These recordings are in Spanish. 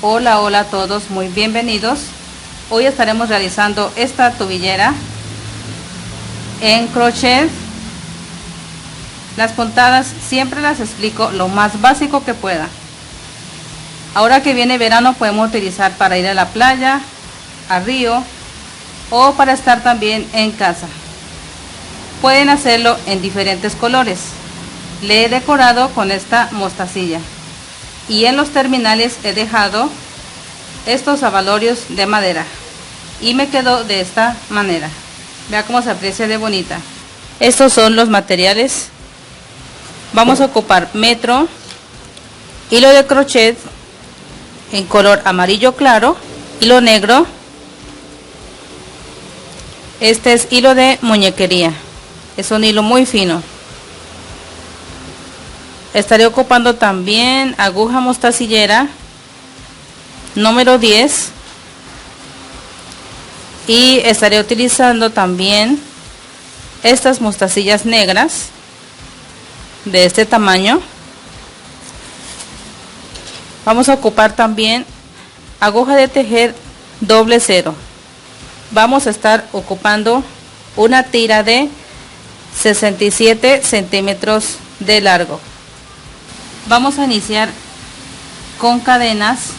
Hola, hola a todos, muy bienvenidos. Hoy estaremos realizando esta tobillera en crochet. Las puntadas siempre las explico lo más básico que pueda. Ahora que viene verano podemos utilizar para ir a la playa, al río o para estar también en casa. Pueden hacerlo en diferentes colores. Le he decorado con esta mostacilla y en los terminales he dejado estos abalorios de madera y me quedó de esta manera. Vea cómo se aprecia de bonita. Estos son los materiales. Vamos a ocupar metro, hilo de crochet en color amarillo claro, hilo negro. Este es hilo de muñequería, es un hilo muy fino. Estaré ocupando también aguja mostacillera número 10 y estaré utilizando también estas mostacillas negras de este tamaño. Vamos a ocupar también aguja de tejer doble cero. Vamos a estar ocupando una tira de 67 centímetros de largo. Vamos a iniciar con cadenas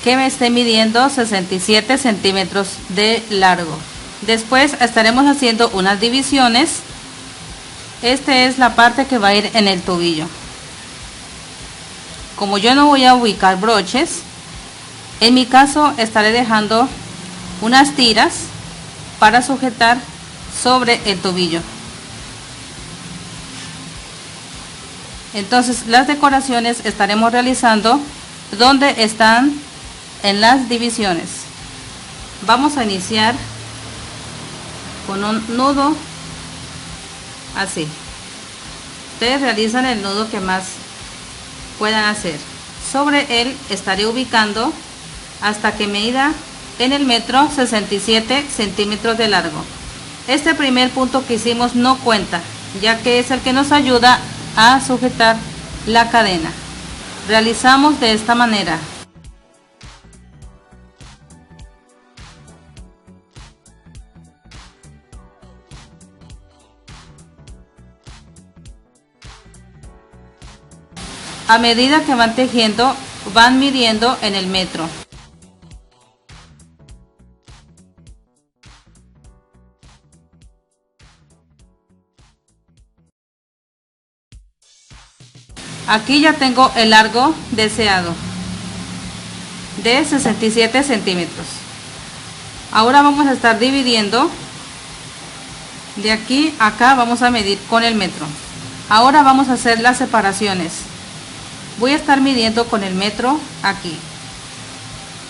que me esté midiendo 67 centímetros de largo. Después estaremos haciendo unas divisiones. Esta es la parte que va a ir en el tobillo. Como yo no voy a ubicar broches, en mi caso estaré dejando unas tiras para sujetar sobre el tobillo. Entonces las decoraciones estaremos realizando donde están en las divisiones. Vamos a iniciar con un nudo así. Ustedes realizan el nudo que más puedan hacer. Sobre él estaré ubicando hasta que mida en el metro 67 centímetros de largo. Este primer punto que hicimos no cuenta, ya que es el que nos ayuda a sujetar la cadena. Realizamos de esta manera. A medida que van tejiendo, van midiendo en el metro. Aquí ya tengo el largo deseado de 67 centímetros. Ahora vamos a estar dividiendo. De aquí a acá vamos a medir con el metro. Ahora vamos a hacer las separaciones. Voy a estar midiendo con el metro aquí.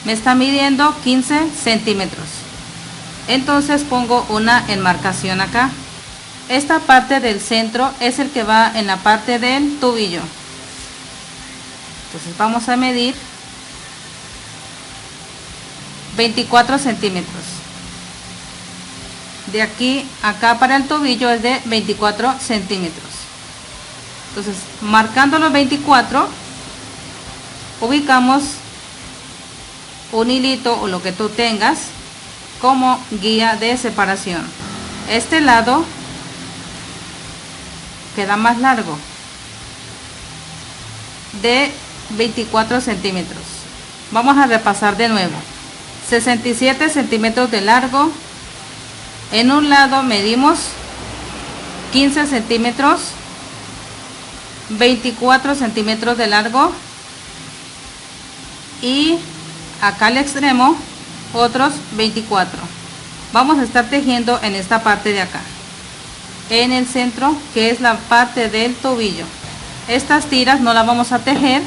Me está midiendo 15 centímetros. Entonces pongo una enmarcación acá. Esta parte del centro es el que va en la parte del tobillo. Entonces vamos a medir 24 centímetros. De aquí a acá para el tobillo es de 24 centímetros. Entonces, marcando los 24, ubicamos un hilito o lo que tú tengas como guía de separación. Este lado queda más largo, de 24 centímetros. Vamos a repasar de nuevo. 67 centímetros de largo. En un lado medimos 15 centímetros, 24 centímetros de largo y acá al extremo otros 24. Vamos a estar tejiendo en esta parte de acá, en el centro, que es la parte del tobillo. Estas tiras no las vamos a tejer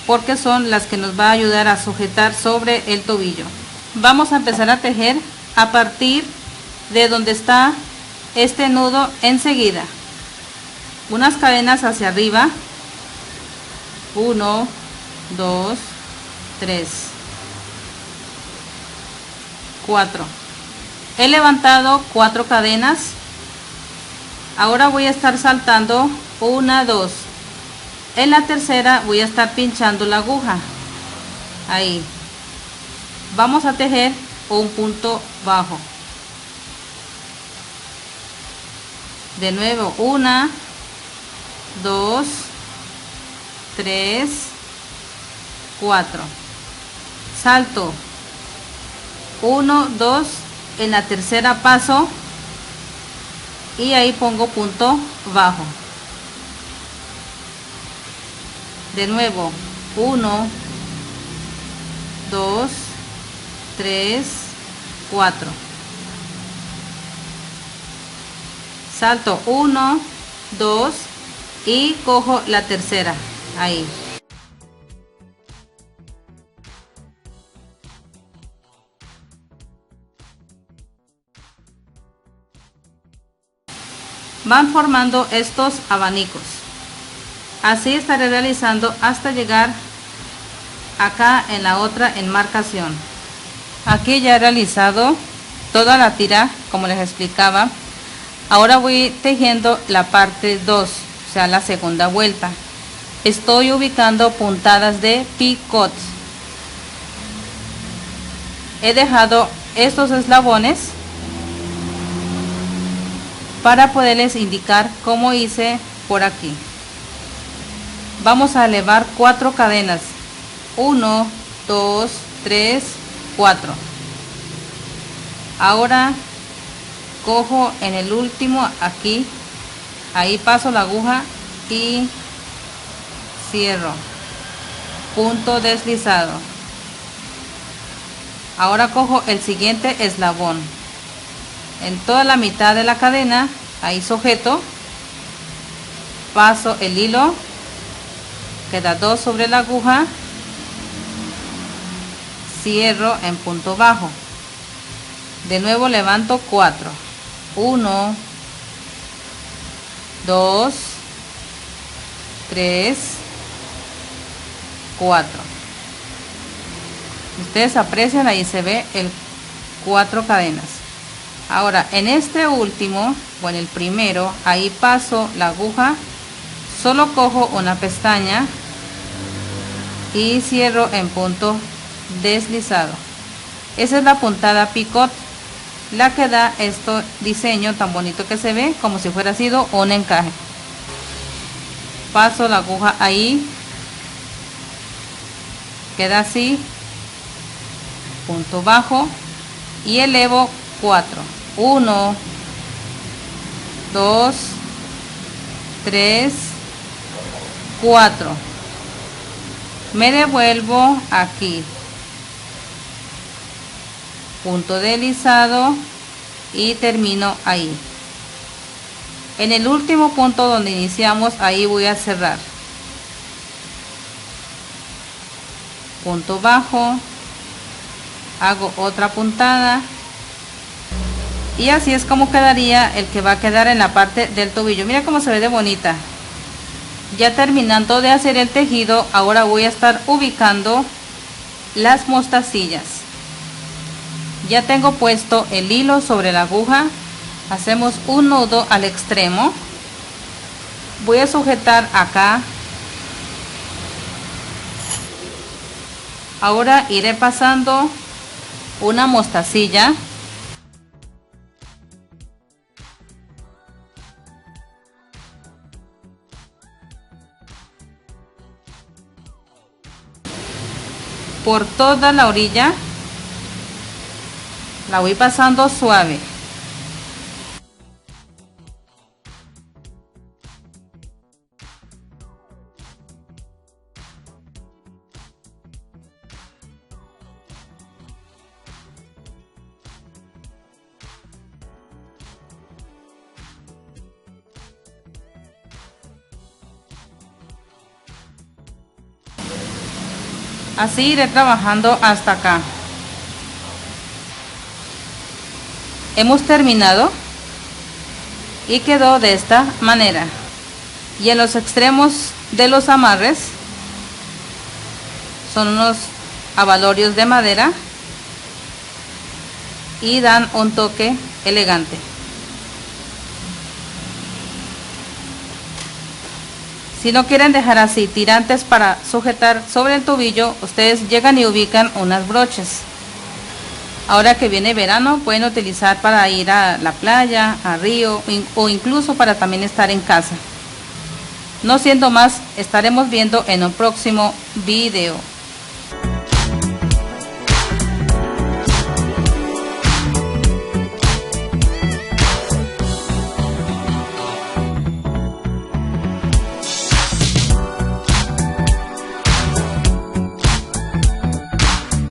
porque son las que nos va a ayudar a sujetar sobre el tobillo. Vamos a empezar a tejer a partir de donde está este nudo enseguida. Unas cadenas hacia arriba. 1, 2, 3, 4. He levantado 4 cadenas. Ahora voy a estar saltando 1, 2. En la tercera voy a estar pinchando la aguja ahí. Vamos a tejer un punto bajo. De nuevo, 1, 2, 3, 4. Salto 1, 2, en la tercera paso y ahí pongo punto bajo. De nuevo, 1, 2, 3, 4. Salto 1, 2 y cojo la tercera ahí. Van formando estos abanicos. Así estaré realizando hasta llegar acá en la otra enmarcación. Aquí ya he realizado toda la tira como les explicaba. Ahora voy tejiendo la parte 2, o sea la segunda vuelta. Estoy ubicando puntadas de picot. He dejado estos eslabones para poderles indicar cómo hice por aquí. Vamos a elevar 4 cadenas. 1, 2, 3, 4. Ahora cojo en el último aquí, ahí paso la aguja y cierro, punto deslizado. Ahora cojo el siguiente eslabón en toda la mitad de la cadena, ahí sujeto, paso el hilo, queda 2 sobre la aguja, cierro en punto bajo. De nuevo levanto 4, 1, 2, 3, 4. Ustedes aprecian, ahí se ve el 4 cadenas. Ahora en este último, o en el primero, ahí paso la aguja, solo cojo una pestaña y cierro en punto deslizado. Esa es la puntada picot, la que da este diseño tan bonito que se ve, como si fuera sido un encaje. Paso la aguja ahí, queda así, punto bajo y elevo 4, 1, 2, 3, 4. Me devuelvo aquí, punto deslizado y termino ahí. En el último punto donde iniciamos, ahí voy a cerrar, punto bajo, hago otra puntada y así es como quedaría el que va a quedar en la parte del tobillo. Mira cómo se ve de bonita. Ya terminando de hacer el tejido, ahora voy a estar ubicando las mostacillas. Ya tengo puesto el hilo sobre la aguja, hacemos un nudo al extremo, voy a sujetar acá. Ahora iré pasando una mostacilla por toda la orilla, la voy pasando suave. Así iré trabajando hasta acá. Hemos terminado y quedó de esta manera. Y en los extremos de los amarres son unos abalorios de madera y dan un toque elegante. Si no quieren dejar así tirantes para sujetar sobre el tobillo, ustedes llegan y ubican unas broches. Ahora que viene verano, pueden utilizar para ir a la playa, a río o incluso para también estar en casa. No siendo más, estaremos viendo en un próximo video.